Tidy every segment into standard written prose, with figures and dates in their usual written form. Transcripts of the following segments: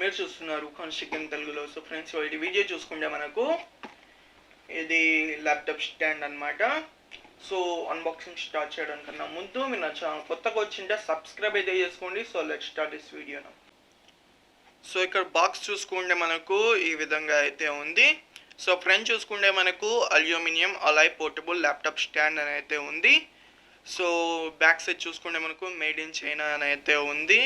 మీరు చూస్తున్నారు KhansTechInTelugulo. So friends, ఈ వీడియో చూసుకుంటే మనకు ఇది ల్యాప్టాప్ స్టాండ్ అన్నమాట. సో అన్బాక్సింగ్ స్టార్ట్ చేయడానికన్నా ముందు మీరు నా ఛానల్ కొత్తగా వచ్చింటే సబ్స్క్రైబ్ అయితే చేసుకోండి. So let's start this video. So ఇక్కడ బాక్స్ చూసుకుంటే మనకు ఈ విధంగా అయితే ఉంది. సో ఫ్రంట్ చూసుకుంటే మనకు aluminium Alai portable laptop stand అని అయితే ఉంది. సో బ్యాక్ సైడ్ చూసుకుంటే మనకు మేడ్ ఇన్ చైనా అని అయితే ఉంది.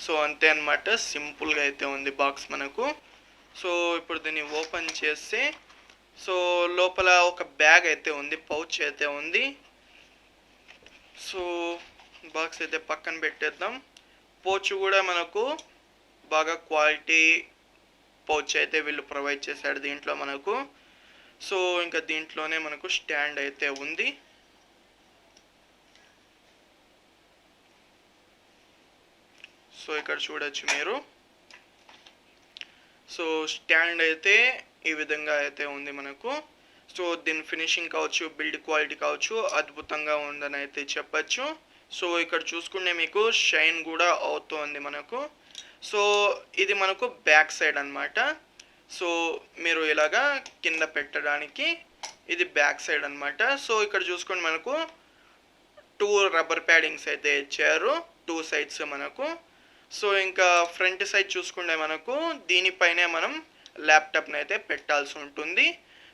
సో అంతే అన్నమాట, సింపుల్గా అయితే ఉంది బాక్స్ మనకు. సో ఇప్పుడు దీన్ని ఓపెన్ చేస్తే సో లోపల ఒక బ్యాగ్ అయితే ఉంది, పౌచ్ అయితే ఉంది. సో బాక్స్ అయితే పక్కన పెట్టేద్దాం. పౌచ్ కూడా మనకు బాగా క్వాలిటీ పౌచ్ అయితే వీళ్ళు ప్రొవైడ్ చేశాడు దీంట్లో మనకు. సో ఇంకా దీంట్లోనే మనకు స్టాండ్ అయితే ఉంది. సో ఇక్కడ చూడొచ్చు మీరు. సో స్టాండ్ అయితే ఈ విధంగా అయితే ఉంది మనకు. సో దీని ఫినిషింగ్ కావచ్చు, బిల్డ్ క్వాలిటీ కావచ్చు, అద్భుతంగా ఉందని అయితే చెప్పచ్చు. సో ఇక్కడ చూసుకుంటే మీకు షైన్ కూడా అవుతోంది మనకు. సో ఇది మనకు బ్యాక్ సైడ్ అన్నమాట. సో మీరు ఇలాగా కింద పెట్టడానికి ఇది బ్యాక్ సైడ్ అన్నమాట. సో ఇక్కడ చూసుకుంటే మనకు 2 రబ్బర్ ప్యాడింగ్స్ అయితే ఇచ్చారు, 2 సైడ్స్ మనకు. సో ఇంకా ఫ్రంట్ సైడ్ చూసుకుంటే మనకు దీనిపైనే మనం ల్యాప్టాప్ని అయితే పెట్టాల్సి ఉంటుంది.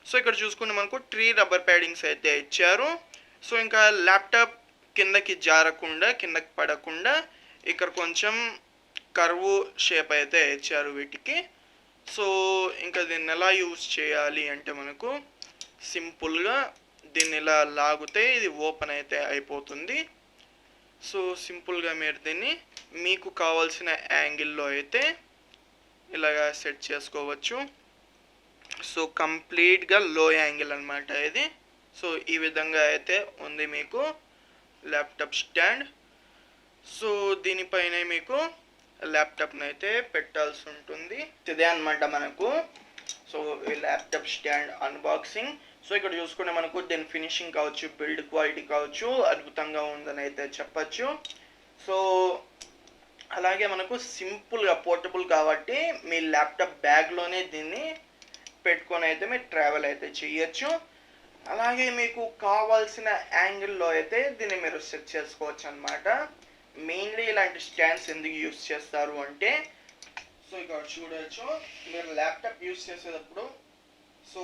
సో ఇక్కడ చూసుకుంటే మనకు 3 రబ్బర్ ప్యాడింగ్స్ అయితే ఇచ్చారు. సో ఇంకా ల్యాప్టాప్ కిందకి జారకుండా, కిందకి పడకుండా ఇక్కడ కొంచెం కర్వ్ షేప్ అయితే ఇచ్చారు వీటికి. సో ఇంకా దీన్ని ఎలా యూజ్ చేయాలి అంటే మనకు సింపుల్గా దీన్ని ఇలా లాగితే ఇది ఓపెన్ అయితే అయిపోతుంది. సో సింపుల్గా మీరు దీన్ని మీకు కావాల్సిన యాంగిల్లో అయితే ఇలాగా సెట్ చేసుకోవచ్చు. సో కంప్లీట్గా లో యాంగిల్ అన్నమాట ఇది. సో ఈ విధంగా అయితే ఉంది మీకు ల్యాప్టాప్ స్టాండ్. సో దీనిపైన మీకు ల్యాప్టాప్ని అయితే పెట్టాల్సి ఉంటుంది. ఇదే అన్నమాట మనకు. సో ఈ ల్యాప్టాప్ స్టాండ్ అన్బాక్సింగ్. సో ఇక్కడ చూసుకుంటే మనకు దీని ఫినిషింగ్ కావచ్చు, బిల్డ్ క్వాలిటీ కావచ్చు, అద్భుతంగా ఉందని అయితే చెప్పచ్చు. సో అలాగే మనకు సింపుల్గా పోర్టబుల్ కాబట్టి మీ ల్యాప్టాప్ బ్యాగ్లోనే దీన్ని పెట్టుకొని అయితే మీరు ట్రావెల్ అయితే చేయొచ్చు. అలాగే మీకు కావాల్సిన యాంగిల్లో అయితే దీన్ని మీరు సెట్ చేసుకోవచ్చు అన్నమాట. మెయిన్లీ ఇలాంటి స్టాండ్స్ ఎందుకు యూస్ చేస్తారు అంటే, సో ఇక్కడ చూడవచ్చు మీరు ల్యాప్టాప్ యూస్ చేసేటప్పుడు సో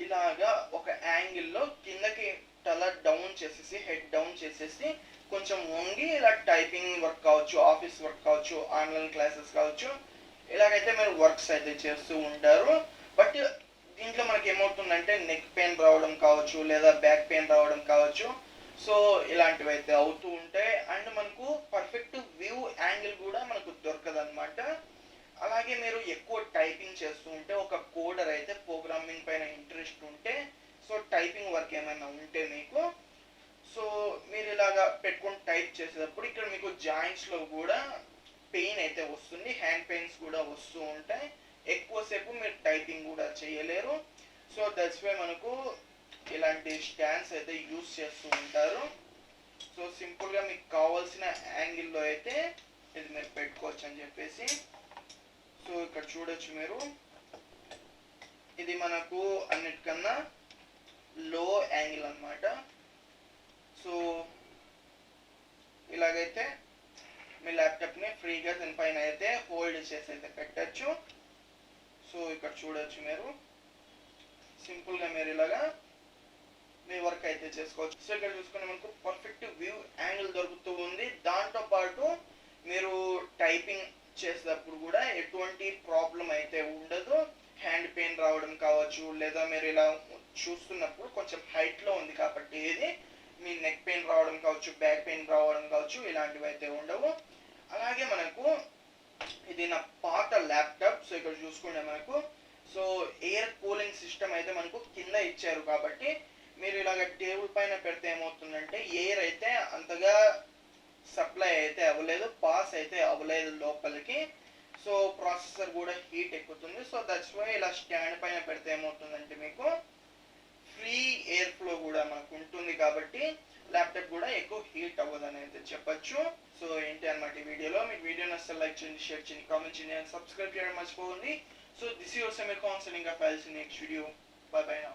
ఇలాగా ఒక యాంగిల్లో కిందకి తల డౌన్ చేసేసి, హెడ్ డౌన్ చేసేసి కొంచెం వంగి ఇలా టైపింగ్ వర్క్ కావచ్చు, ఆఫీస్ వర్క్ కావచ్చు, ఆన్లైన్ క్లాసెస్ కావచ్చు, ఇలాగైతే మీరు వర్క్స్ అయితే చేస్తూ ఉంటారు. బట్ దీంట్లో మనకి ఏమవుతుందంటే నెక్ పెయిన్ రావడం కావచ్చు, లేదా బ్యాక్ పెయిన్ రావడం కావచ్చు. సో ఇలాంటివి అయితే అవుతూ ఉంటాయి. అండ్ మనకు పర్ఫెక్ట్ వ్యూ యాంగిల్ కూడా మనకు దొరకదన్నమాట. అలాగే మీరు ఎక్కువ టైపింగ్ చేస్తూ ఉంటే, ఒక కోడర్ అయితే ప్రోగ్రామింగ్ పైన ఇంట్రెస్ట్ ఉంటే, సో టైపింగ్ వర్క్ ఏమైనా ఉంటే మీకు, సో మీరు ఇలాగా పెట్టుకొని టైప్ చేసేటప్పుడు ఇక్కడ మీకు జాయింట్స్లో కూడా పెయిన్ అయితే వస్తుంది, హ్యాండ్ పెయిన్స్ కూడా వస్తూ ఉంటాయి. ఎక్కువసేపు మీరు టైపింగ్ కూడా చేయలేరు. సో దట్స్ వై మనకు ఇలాంటి స్టాండ్స్ అయితే యూస్ చేస్తూ ఉంటారు. సో సింపుల్గా మీకు కావాల్సిన యాంగిల్లో అయితే ఇది మీరు పెట్టుకోవచ్చు అని చెప్పేసి. సో ఇక్కడ చూడొచ్చు మీరు, ఇది మనకు అన్నిటికన్నా లో యాంగిల్ అన్నమాట. సో ఇలాగైతే మీ ల్యాప్టాప్ని ఫ్రీగా దీనిపైన అయితే హోల్డ్ చేసి అయితే పెట్టచ్చు. సో ఇక్కడ చూడొచ్చు మీరు, సింపుల్గా మీరు ఇలాగా మీ వర్క్ అయితే చేసుకోవచ్చు. సో ఇక్కడ చూసుకుని మనకు పర్ఫెక్ట్ వ్యూ యాంగిల్ దొరుకుతూ ఉంది. దాంతో పాటు మీరు టైపింగ్ చేసేటప్పుడు కూడా ఎటువంటి ప్రాబ్లం అయితే ఉండదు. హ్యాండ్ పెయిన్ రావడం కావచ్చు, లేదా మీరు ఇలా చూస్తున్నప్పుడు కొంచెం హైట్లో ఉంది కాబట్టి ఇది మీ నెక్ పెయిన్ రావడం కావచ్చు, బ్యాక్ పెయిన్ రావడం కావచ్చు, ఇలాంటివి అయితే ఉండవు. అలాగే మనకు ఇది నా పాత ల్యాప్టాప్. సో ఇక్కడ చూసుకుంటే మనకు సో ఎయిర్ కూలింగ్ సిస్టమ్ అయితే మనకు కింద ఇచ్చారు కాబట్టి మీరు ఇలాగ టేబుల్ పైన పెడితే ఏమవుతుందంటే ఎయిర్ అయితే అంతగా సప్లై అయితే అవ్వలేదు, పాస్ అయితే అవ్వలేదు లోపలికి. సో ప్రాసెసర్ కూడా హీట్ ఎక్కుతుంది. సో దట్స్ వై ఇలా స్టాండ్ పైన పెడితే ఏమవుతుందంటే మీకు ఫ్రీ ఎయిర్ ఫ్లో కూడా మనకు ఉంటుంది కాబట్టి ల్యాప్టాప్ కూడా ఎక్కువ హీట్ అవ్వదని అయితే చెప్పచ్చు. సో ఏంటి అన్నమాట ఈ వీడియోలో మీకు వీడియో నచ్చితే లైక్ చేయండి, షేర్ చేయండి, కామెంట్ చేయండి అండ్ సబ్స్క్రైబ్ చేయడం మర్చిపోకండి. So this your semi counselling files in next video. By by now.